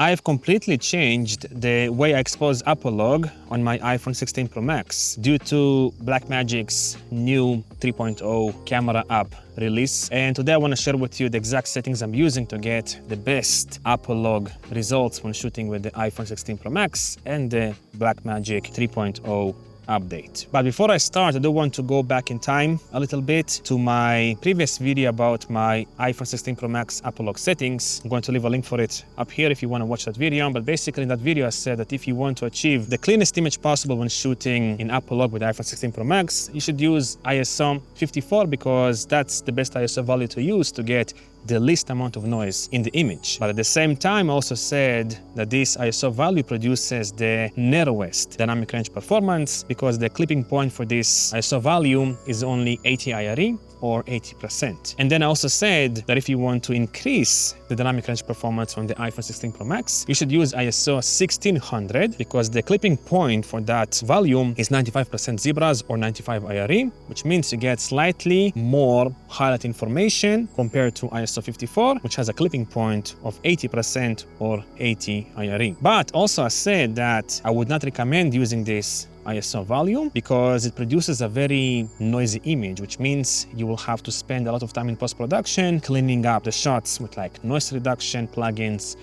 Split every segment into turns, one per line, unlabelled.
I've completely changed the way I expose Apolog on my iPhone 16 Pro Max due to Blackmagic's new 3.0 camera app release. And today I want to share with you the exact settings I'm using to get the best Apolog results when shooting with the iPhone 16 Pro Max and the Blackmagic 3.0 update. But before I start, I do want to go back in time a little bit to my previous video about my iPhone 16 Pro Max Apolog settings. I'm going to leave a link for it up here if you want to watch that video. But basically in that video, I said that if you want to achieve the cleanest image possible when shooting in Apolog with iPhone 16 Pro Max, you should use ISO 54 because that's the best ISO value to use to get the least amount of noise in the image. But at the same time, I also said that this ISO value produces the narrowest dynamic range performance because the clipping point for this ISO value is only 80 IRE or 80%. And then I also said that if you want to increase the dynamic range performance on the iPhone 16 Pro Max, you should use ISO 1600 because the clipping point for that value is 95% zebras or 95 IRE, which means you get slightly more highlight information compared to ISO 54, which has a clipping point of 80% or 80 IRE. But also I said that I would not recommend using this ISO value because it produces a very noisy image, which means you will have to spend a lot of time in post-production cleaning up the shots with like noise reduction plugins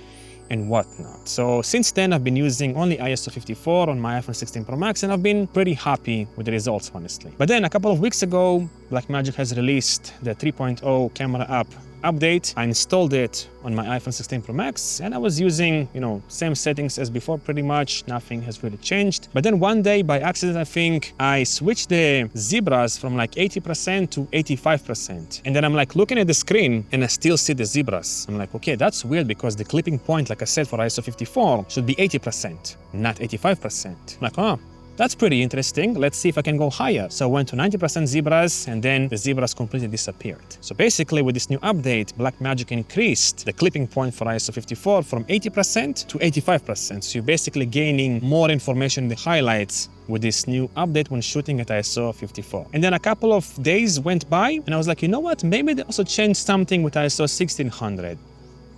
and whatnot. So since then, I've been using only ISO 54 on my iPhone 16 Pro Max, and I've been pretty happy with the results, honestly. But then a couple of weeks ago, Blackmagic has released the 3.0 camera app update. I installed it on my iPhone 16 Pro Max and I was using, same settings as before pretty much. Nothing has really changed. But then one day by accident, I think I switched the zebras from like 80% to 85%. And then I'm like looking at the screen and I still see the zebras. I'm like, okay, that's weird because the clipping point, like I said, for ISO 54 should be 80%, not 85%. I'm like, oh, that's pretty interesting. Let's see if I can go higher. So I went to 90% zebras and then the zebras completely disappeared. So basically with this new update, Blackmagic increased the clipping point for ISO 54 from 80% to 85%. So you're basically gaining more information in the highlights with this new update when shooting at ISO 54. And then a couple of days went by and I was like, you know what? Maybe they also changed something with ISO 1600.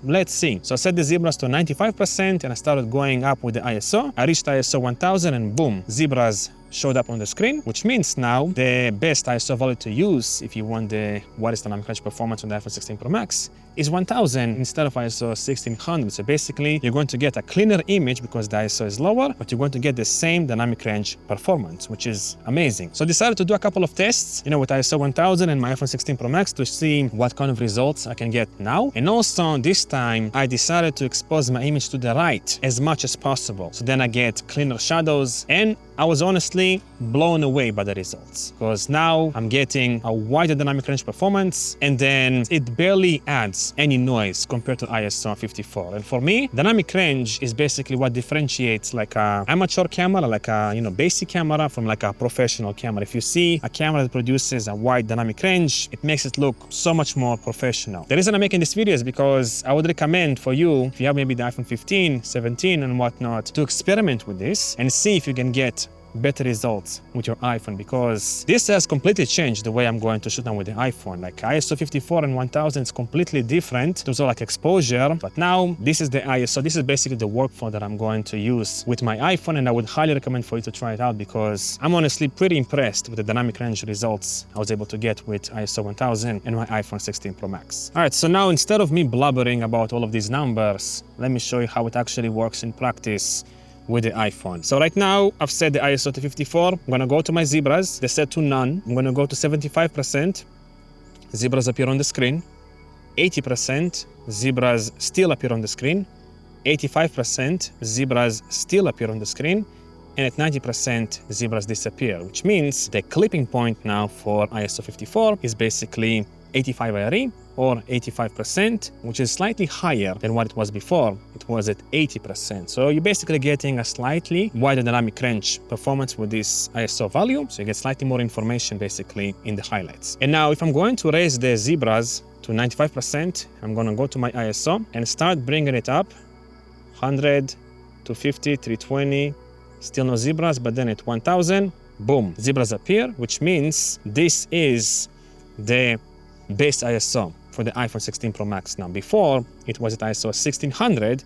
Let's see. So I set the zebras to 95% and I started going up with the ISO. I reached ISO 1000 and boom, zebras showed up on the screen, which means now the best ISO value to use if you want the widest dynamic range performance on the iPhone 16 Pro Max is 1000 instead of ISO 1600. So basically you're going to get a cleaner image because the ISO is lower, but you're going to get the same dynamic range performance, which is amazing. So I decided to do a couple of tests, with ISO 1000 and my iPhone 16 Pro Max to see what kind of results I can get now. And also this time I decided to expose my image to the right as much as possible. So then I get cleaner shadows, and I was honestly blown away by the results because now I'm getting a wider dynamic range performance and then it barely adds any noise compared to ISO 54. And for me, dynamic range is basically what differentiates like a amateur camera, like a basic camera from like a professional camera. If you see a camera that produces a wide dynamic range, it makes it look so much more professional. The reason I'm making this video is because I would recommend for you, if you have maybe the iPhone 15, 17 and whatnot, to experiment with this and see if you can get better results with your iPhone, because this has completely changed the way I'm going to shoot now with the iPhone. Like ISO 54 and 1000 is completely different. There's like exposure, but now this is the ISO. This is basically the workflow that I'm going to use with my iPhone, and I would highly recommend for you to try it out because I'm honestly pretty impressed with the dynamic range results I was able to get with ISO 1000 and my iPhone 16 Pro Max. All right, so now instead of me blubbering about all of these numbers, let me show you how it actually works in practice with the iPhone. So right now I've set the ISO to 54. I'm gonna go to my zebras. They're set to none. I'm gonna go to 75%. Zebras appear on the screen. 80%. Zebras still appear on the screen. 85%. Zebras still appear on the screen. And at 90%, zebras disappear, which means the clipping point now for ISO 54 is basically 85 IRE or 85%, which is slightly higher than what it was before. It was at 80%. So you're basically getting a slightly wider dynamic range performance with this ISO value. So you get slightly more information basically in the highlights. And now if I'm going to raise the zebras to 95%, I'm going to go to my ISO and start bringing it up 100, 250, 320, still no zebras, but then at 1000, boom, zebras appear, which means this is the base ISO for the iPhone 16 Pro Max now. Before, it was at ISO 1600,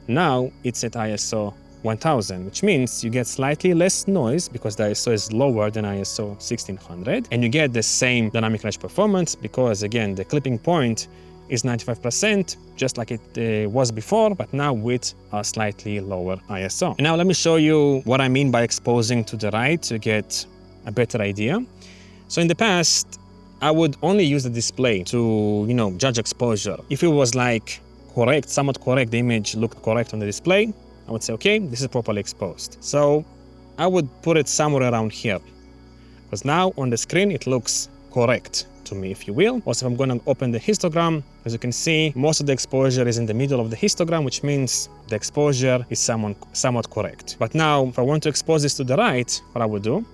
Now it's at ISO 1000, which means you get slightly less noise because the ISO is lower than ISO 1600, and you get the same dynamic range performance because, again, the clipping point is 95%, just like it was before, but now with a slightly lower ISO. And now let me show you what I mean by exposing to the right to get a better idea. So in the past, I would only use the display to, judge exposure. If it was like correct, somewhat correct, the image looked correct on the display, I would say, okay, this is properly exposed. So I would put it somewhere around here, because now on the screen, it looks correct to me, if you will. Also, if I'm going to open the histogram, as you can see, most of the exposure is in the middle of the histogram, which means the exposure is somewhat correct. But now, if I want to expose this to the right, what I would do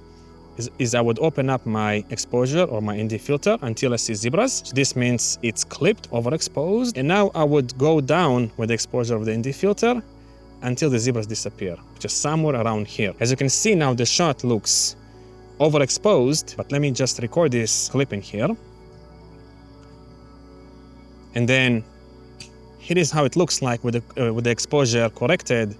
is I would open up my exposure or my ND filter until I see zebras. So this means it's clipped, overexposed. And now I would go down with the exposure of the ND filter until the zebras disappear, just somewhere around here. As you can see now, the shot looks overexposed, but let me just record this clip in here. And then here is how it looks like with the exposure corrected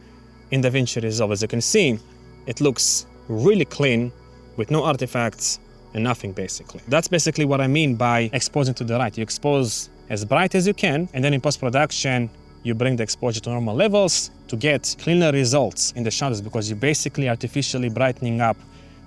in DaVinci Resolve. As you can see, it looks really clean with no artifacts and nothing, basically. That's basically what I mean by exposing to the right. You expose as bright as you can, and then in post-production, you bring the exposure to normal levels to get cleaner results in the shadows, because you're basically artificially brightening up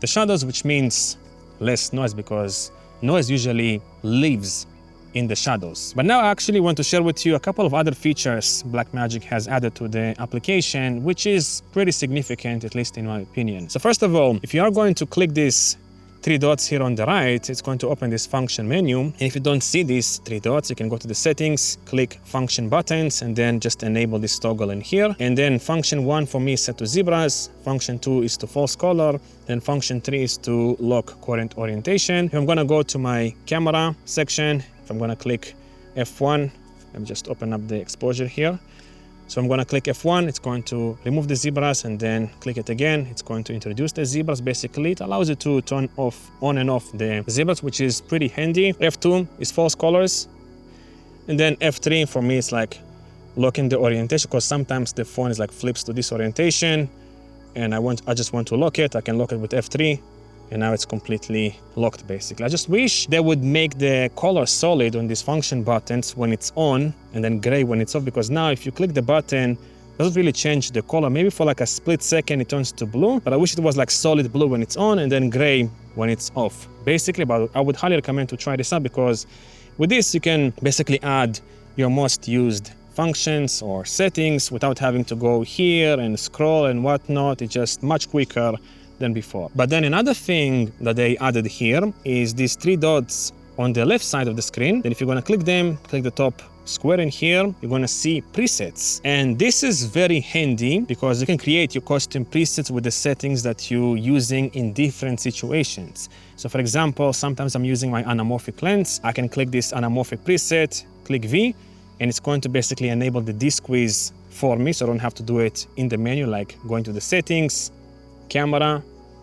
the shadows, which means less noise, because noise usually lives in the shadows. But now I actually want to share with you a couple of other features Blackmagic has added to the application, which is pretty significant, at least in my opinion. So first of all, if you are going to click these three dots here on the right, it's going to open this function menu. And if you don't see these three dots, you can go to the settings, click function buttons, and then just enable this toggle in here. And then function 1 for me is set to zebras, function 2 is to false color, then function 3 is to lock current orientation. If I'm gonna go to my camera section, if I'm gonna click F1, let me just open up the exposure here. So I'm gonna click F1, it's going to remove the zebras, and then click it again. It's going to introduce the zebras. Basically, it allows you to turn on and off the zebras, which is pretty handy. F2 is false colors. And then F3 for me is like locking the orientation, because sometimes the phone is like flips to this orientation and I just want to lock it. I can lock it with F3. And now it's completely locked, basically. I just wish they would make the color solid on these function buttons when it's on, and then gray when it's off, because now if you click the button, it doesn't really change the color. Maybe for like a split second it turns to blue, but I wish it was like solid blue when it's on and then gray when it's off, basically. But I would highly recommend to try this out, because with this you can basically add your most used functions or settings without having to go here and scroll and whatnot. It's just much quicker than before. But then another thing that they added here is these three dots on the left side of the screen. Then if you're gonna click them, click the top square in here, you're gonna see presets. And this is very handy because you can create your custom presets with the settings that you're using in different situations. So for example, sometimes I'm using my anamorphic lens. I can click this anamorphic preset, click V, and it's going to basically enable the D-squeeze for me, so I don't have to do it in the menu, like going to the settings, camera,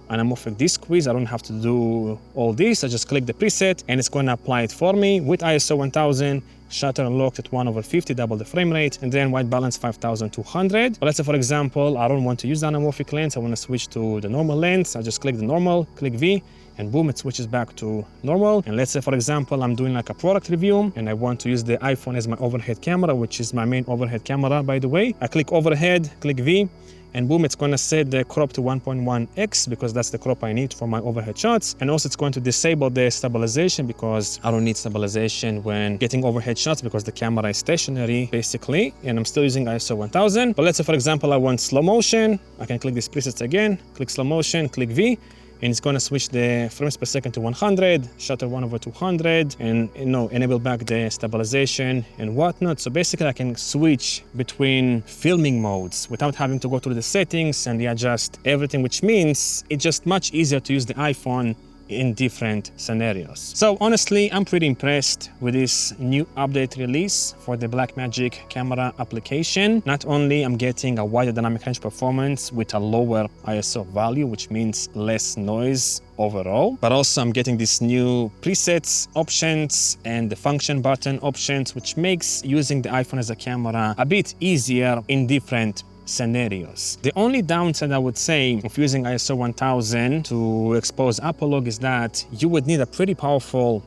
anamorphic D-squeeze. I don't have to do all this. I just click the preset and it's going to apply it for me with ISO 1000, shutter unlocked at 1/50, double the frame rate, and then white balance 5200. But let's say, for example, I don't want to use the anamorphic lens. I want to switch to the normal lens. I just click the normal, click V, and boom, it switches back to normal. And let's say, for example, I'm doing like a product review and I want to use the iPhone as my overhead camera, which is my main overhead camera, by the way. I click overhead, click V, and boom, it's going to set the crop to 1.1x because that's the crop I need for my overhead shots. And also it's going to disable the stabilization because I don't need stabilization when getting overhead shots because the camera is stationary, basically, and I'm still using ISO 1000. But let's say, for example, I want slow motion. I can click these presets again, click slow motion, click V, and it's going to switch the frames per second to 100, shutter 1/200, and enable back the stabilization and whatnot. So basically I can switch between filming modes without having to go through the settings and adjust everything, which means it's just much easier to use the iPhone in different scenarios. So honestly, I'm pretty impressed with this new update release for the Blackmagic Camera application. Not only I'm getting a wider dynamic range performance with a lower ISO value, which means less noise overall, but also I'm getting these new presets options and the function button options, which makes using the iPhone as a camera a bit easier in different scenarios. The only downside I would say of using ISO 1000 to expose apolog is that you would need a pretty powerful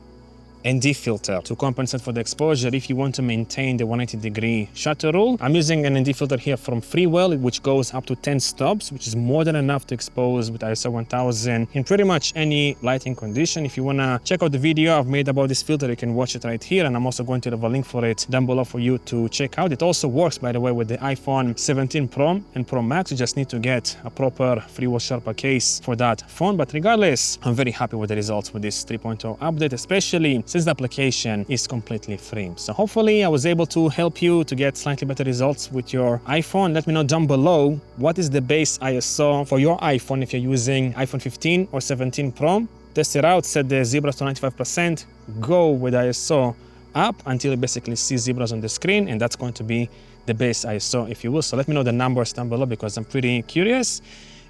ND filter to compensate for the exposure if you want to maintain the 180-degree shutter rule. I'm using an ND filter here from Freewell, which goes up to 10 stops, which is more than enough to expose with ISO 1000 in pretty much any lighting condition. If you want to check out the video I've made about this filter, you can watch it right here, and I'm also going to leave a link for it down below for you to check out. It also works, by the way, with the iPhone 17 Pro and Pro Max. You just need to get a proper Freewell Sherpa case for that phone. But regardless, I'm very happy with the results with this 3.0 update, especially since the application is completely free. So hopefully I was able to help you to get slightly better results with your iPhone. Let me know down below what is the base ISO for your iPhone if you're using iPhone 15 or 17 Pro. Test it out, set the zebras to 95%, go with ISO up until you basically see zebras on the screen, and that's going to be the base ISO, if you will. So let me know the numbers down below because I'm pretty curious.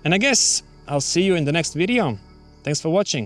And I guess I'll see you in the next video. Thanks for watching.